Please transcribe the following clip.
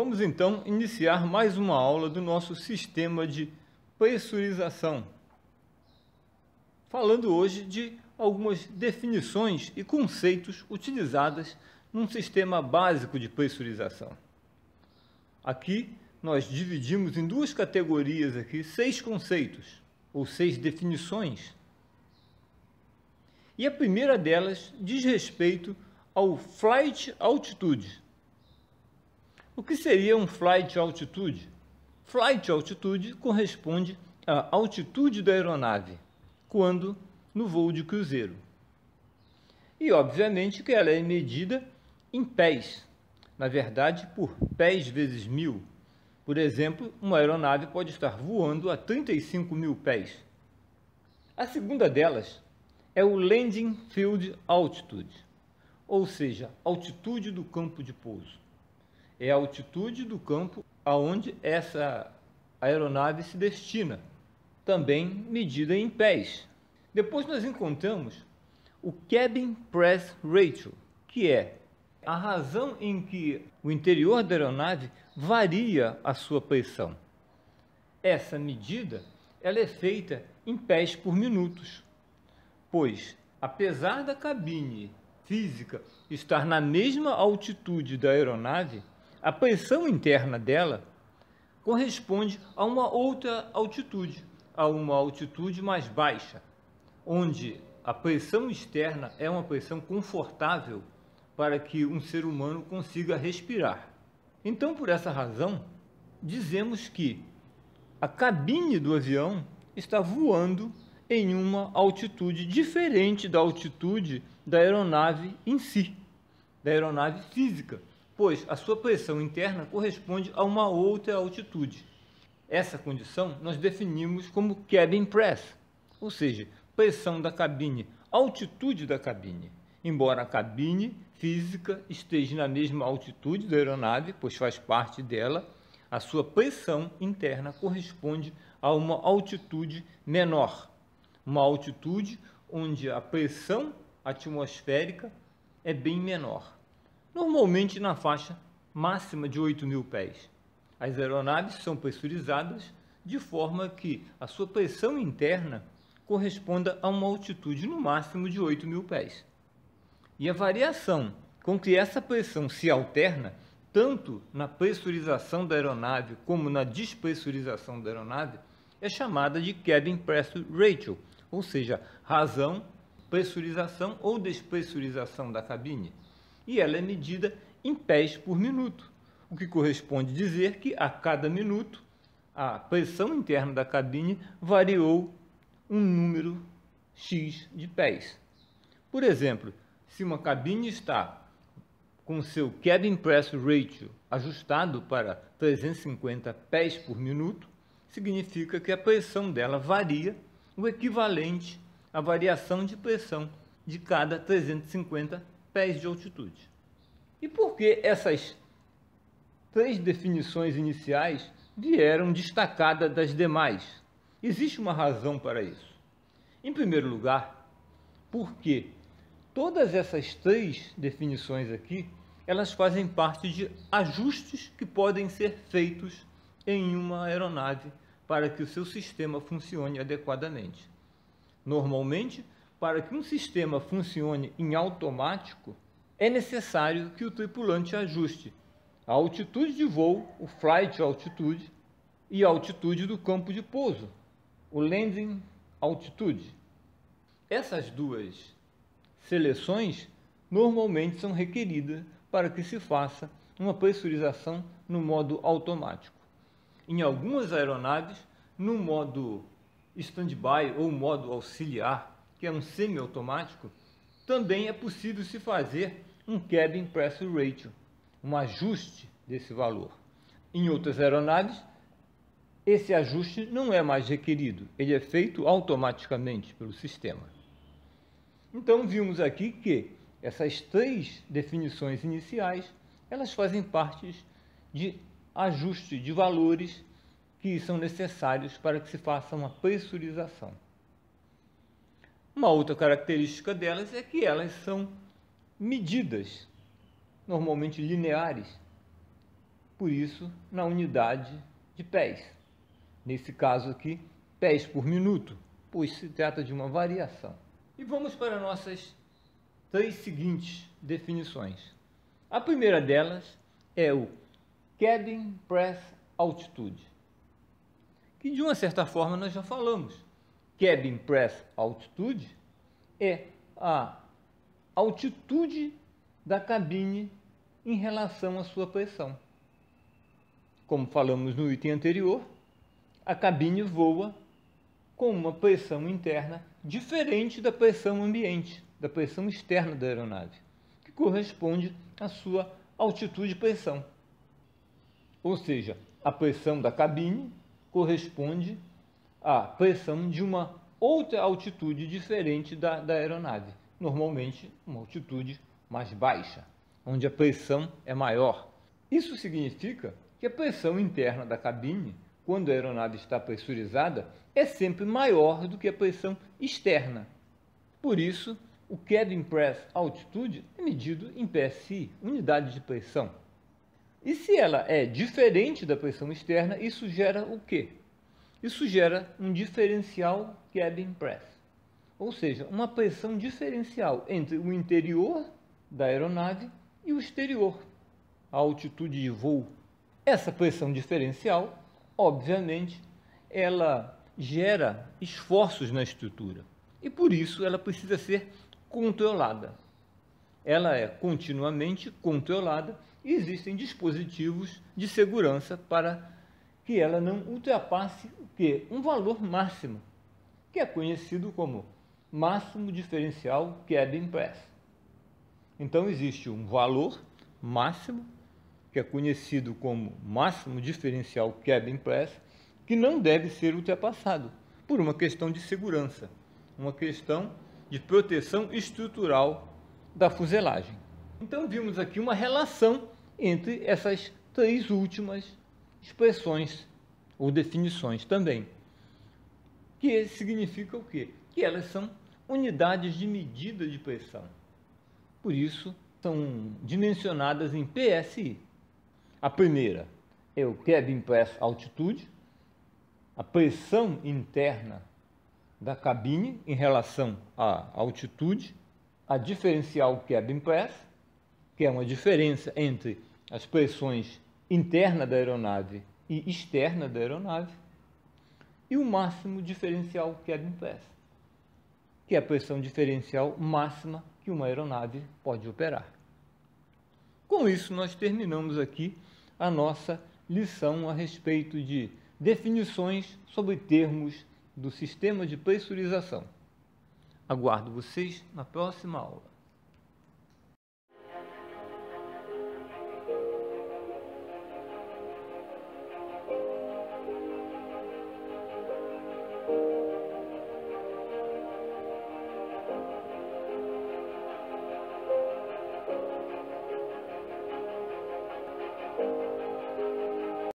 Vamos então iniciar mais uma aula do nosso sistema de pressurização, falando hoje de algumas definições e conceitos utilizados num sistema básico de pressurização. Aqui nós dividimos em duas categorias aqui 6 conceitos ou 6 definições. E a primeira delas diz respeito ao flight altitude. O que seria um flight altitude? Flight altitude corresponde à altitude da aeronave quando no voo de cruzeiro. E obviamente que ela é medida em pés, na verdade por pés vezes 1000. Por exemplo, uma aeronave pode estar voando a 35.000 pés. A segunda delas é o landing field altitude, ou seja, altitude do campo de pouso. É a altitude do campo aonde essa aeronave se destina, também medida em pés. Depois nós encontramos o Cabin Press Ratio, que é a razão em que o interior da aeronave varia a sua pressão. Essa medida ela é feita em pés por minutos, pois apesar da cabine física estar na mesma altitude da aeronave, a pressão interna dela corresponde a uma outra altitude, a uma altitude mais baixa, onde a pressão externa é uma pressão confortável para que um ser humano consiga respirar. Então, por essa razão, dizemos que a cabine do avião está voando em uma altitude diferente da altitude da aeronave em si, da aeronave física, pois a sua pressão interna corresponde a uma outra altitude. Essa condição nós definimos como cabin press, ou seja, pressão da cabine, altitude da cabine. Embora a cabine física esteja na mesma altitude da aeronave, pois faz parte dela, a sua pressão interna corresponde a uma altitude menor, uma altitude onde a pressão atmosférica é bem menor, normalmente na faixa máxima de 8.000 pés. As aeronaves são pressurizadas de forma que a sua pressão interna corresponda a uma altitude no máximo de 8.000 pés. E a variação com que essa pressão se alterna, tanto na pressurização da aeronave como na despressurização da aeronave, é chamada de Cabin Pressure Ratio, ou seja, razão, pressurização ou despressurização da cabine. E ela é medida em pés por minuto, o que corresponde dizer que a cada minuto a pressão interna da cabine variou um número X de pés. Por exemplo, se uma cabine está com seu Cabin Pressure Ratio ajustado para 350 pés por minuto, significa que a pressão dela varia o equivalente à variação de pressão de cada 350 pés de altitude. E por que essas 3 definições iniciais vieram destacadas das demais? Existe uma razão para isso. Em primeiro lugar, porque todas essas 3 definições aqui, elas fazem parte de ajustes que podem ser feitos em uma aeronave para que o seu sistema funcione adequadamente. Normalmente, para que um sistema funcione em automático, é necessário que o tripulante ajuste a altitude de voo, o flight altitude, e a altitude do campo de pouso, o landing altitude. Essas 2 seleções normalmente são requeridas para que se faça uma pressurização no modo automático. Em algumas aeronaves, no modo stand-by ou modo auxiliar, que é um semiautomático, também é possível se fazer um Cabin Pressure Ratio, um ajuste desse valor. Em outras aeronaves, esse ajuste não é mais requerido, ele é feito automaticamente pelo sistema. Então vimos aqui que essas 3 definições iniciais, elas fazem parte de ajuste de valores que são necessários para que se faça uma pressurização. Uma outra característica delas é que elas são medidas, normalmente lineares, por isso, na unidade de pés. Nesse caso aqui, pés por minuto, pois se trata de uma variação. E vamos para nossas 3 seguintes definições. A primeira delas é o Cabin Press Altitude, que de uma certa forma nós já falamos. Cabin Press Altitude é a altitude da cabine em relação à sua pressão. Como falamos no item anterior, a cabine voa com uma pressão interna diferente da pressão ambiente, da pressão externa da aeronave, que corresponde à sua altitude de pressão. Ou seja, a pressão da cabine corresponde à pressão de uma outra altitude diferente da aeronave, normalmente uma altitude mais baixa, onde a pressão é maior. Isso significa que a pressão interna da cabine, quando a aeronave está pressurizada, é sempre maior do que a pressão externa. Por isso, o Cabin Press Altitude é medido em PSI, unidade de pressão. E se ela é diferente da pressão externa, isso gera o quê? Isso gera um diferencial Cabin Press, ou seja, uma pressão diferencial entre o interior da aeronave e o exterior, a altitude de voo. Essa pressão diferencial, obviamente, ela gera esforços na estrutura e por isso ela precisa ser controlada. Ela é continuamente controlada e existem dispositivos de segurança para que ela não ultrapasse o quê? Um valor máximo, que é conhecido como máximo diferencial Cabin Press. Então existe um valor máximo, que é conhecido como máximo diferencial Cabin Press, que não deve ser ultrapassado por uma questão de segurança, uma questão de proteção estrutural da fuselagem. Então vimos aqui uma relação entre essas 3 últimas expressões ou definições também, que significa o quê? Que elas são unidades de medida de pressão. Por isso, são dimensionadas em PSI. A primeira é o Cabin Press Altitude, a pressão interna da cabine em relação à altitude, a diferencial Cabin Press, que é uma diferença entre as pressões interna da aeronave e externa da aeronave, e o máximo diferencial Cabin Press, que é a pressão diferencial máxima que uma aeronave pode operar. Com isso, nós terminamos aqui a nossa lição a respeito de definições sobre termos do sistema de pressurização. Aguardo vocês na próxima aula.